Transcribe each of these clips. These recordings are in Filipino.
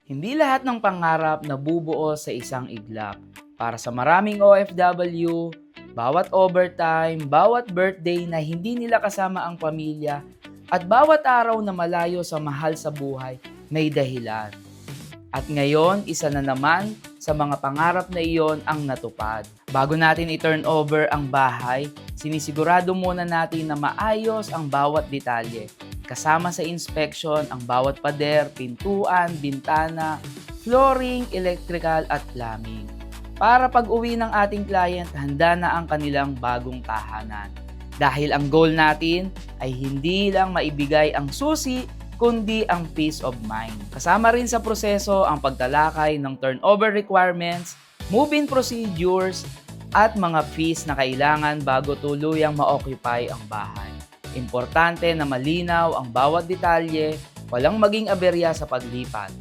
Hindi lahat ng pangarap nabubuo sa isang iglap. Para sa maraming OFW, bawat overtime, bawat birthday na hindi nila kasama ang pamilya, at bawat araw na malayo sa mahal sa buhay, may dahilan. At ngayon, isa na naman sa mga pangarap na iyon ang natupad. Bago natin i-turn over ang bahay, sinisigurado muna natin na maayos ang bawat detalye. Kasama sa inspection ang bawat pader, pintuan, bintana, flooring, electrical at plumbing. Para pag-uwi ng ating client, handa na ang kanilang bagong tahanan. Dahil ang goal natin ay hindi lang maibigay ang susi, kundi ang peace of mind. Kasama rin sa proseso ang pagtalakay ng turnover requirements, move-in procedures, at mga fees na kailangan bago tuluyang ma-occupy ang bahay. Importante na malinaw ang bawat detalye, walang maging aberya sa paglipat.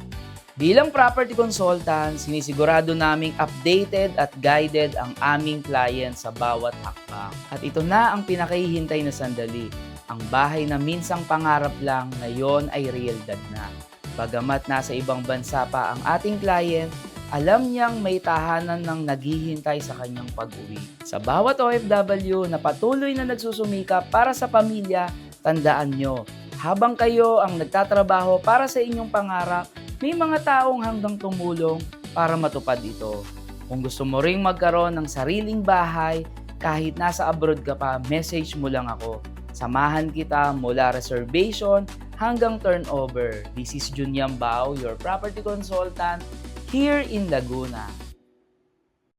Bilang property consultant, sinisigurado naming updated at guided ang aming client sa bawat hakbang. At ito na ang pinakahihintay na sandali. Ang bahay na minsang pangarap lang, ngayon ay realidad na. Bagamat nasa ibang bansa pa ang ating client, alam niyang may tahanan ng naghihintay sa kanyang pag-uwi. Sa bawat OFW na patuloy na nagsusumikap para sa pamilya, tandaan nyo, habang kayo ang nagtatrabaho para sa inyong pangarap, may mga taong hanggang tumulong para matupad ito. Kung gusto mo ring magkaroon ng sariling bahay, kahit nasa abroad ka pa, message mo lang ako. Samahan kita mula reservation hanggang turnover. This is Junyam Bao, your property consultant here in Laguna.